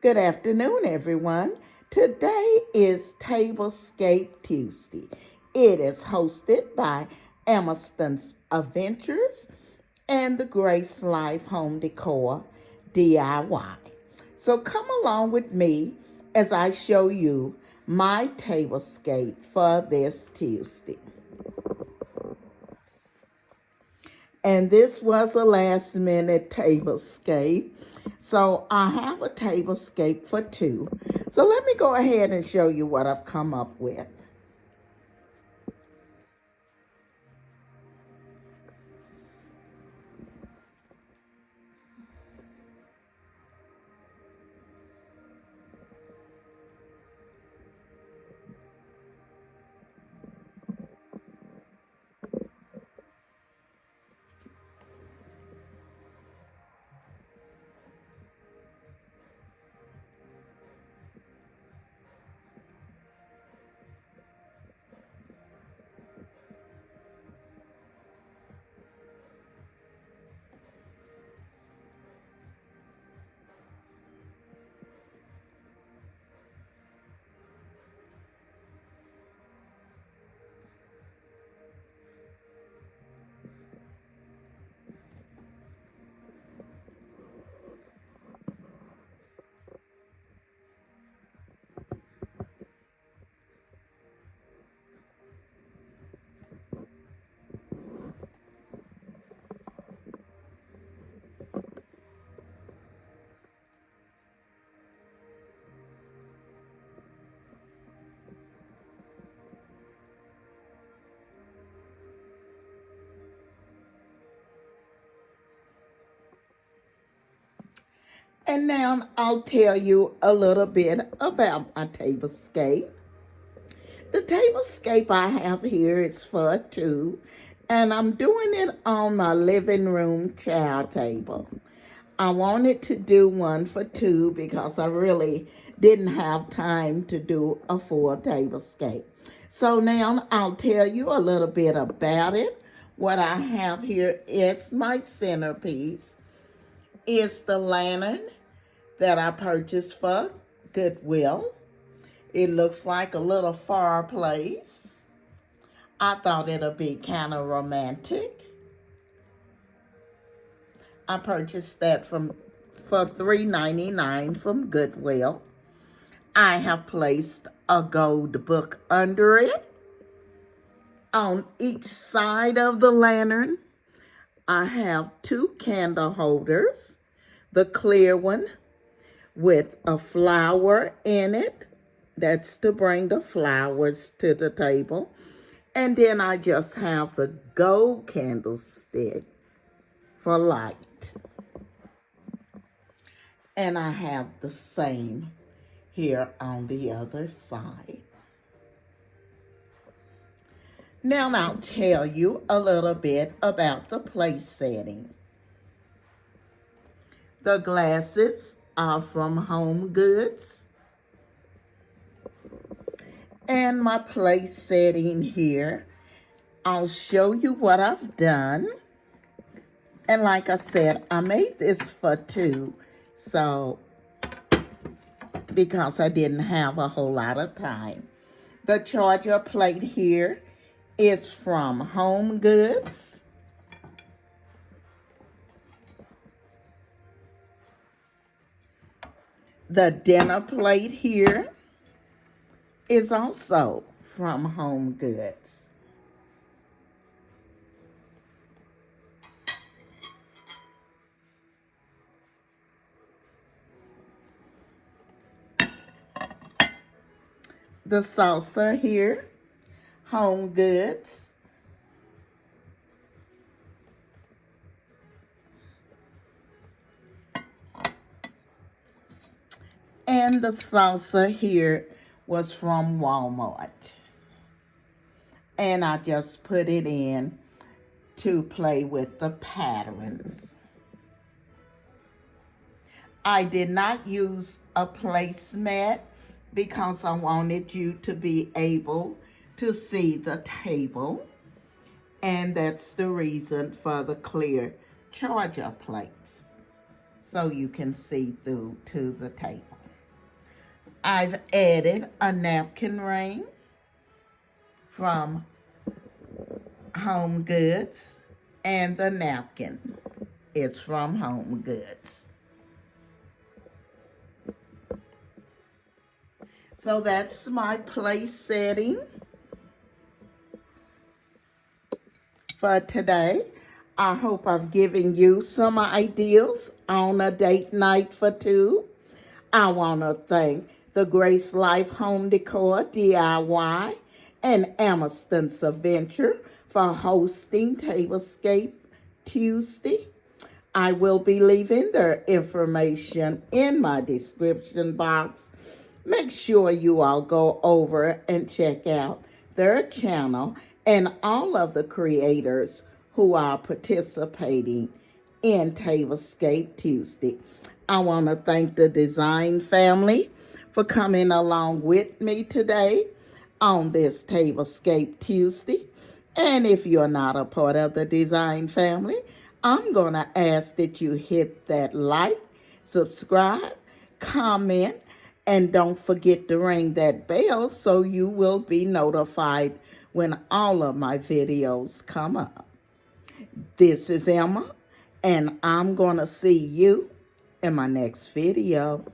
Good afternoon, everyone. Today is Tablescape Tuesday. It is hosted by Emerson's Adventures and the Grace Life Home Decor DIY. So come along with me as I show you my tablescape for this Tuesday. And this was a last minute tablescape. So I have a tablescape for two. So let me go ahead and show you what I've come up with. And now I'll tell you a little bit about my tablescape. The tablescape I have here is for two, and I'm doing it on my living room child table. I wanted to do one for two because I really didn't have time to do a full tablescape. So now I'll tell you a little bit about it. What I have here is my centerpiece. It's the lantern that I purchased for Goodwill. It looks like a little fireplace. I thought it'd be kind of romantic. I purchased that for $3.99 from Goodwill. I have placed a gold book under it. On each side of the lantern, I have two candle holders. The clear one with a flower in it. That's to bring the flowers to the table. And then I just have the gold candlestick for light. And I have the same here on the other side. Now I'll tell you a little bit about the place setting. The glasses are from Home Goods. And my place setting here, I'll show you what I've done. And like I said, I made this for two, so because I didn't have a whole lot of time. The charger plate here is from Home Goods. The dinner plate here is also from Home Goods. The saucer here, Home Goods. And the saucer here was from Walmart. And I just put it in to play with the patterns. I did not use a placemat because I wanted you to be able to see the table. And that's the reason for the clear charger plates, so you can see through to the table. I've added a napkin ring from Home Goods, and the napkin is from Home Goods. So that's my place setting for today. I hope I've given you some ideas on a date night for two. I want to thank the Grace Life Home Decor DIY and Amerson's Adventure for hosting Tablescape Tuesday. I will be leaving their information in my description box. Make sure you all go over and check out their channel and all of the creators who are participating in Tablescape Tuesday. I want to thank the design family for coming along with me today on this Tablescape Tuesday. And if you're not a part of the design family, I'm going to ask that you hit that like, subscribe, comment, and don't forget to ring that bell so you will be notified when all of my videos come up. This is Emma, and I'm going to see you in my next video.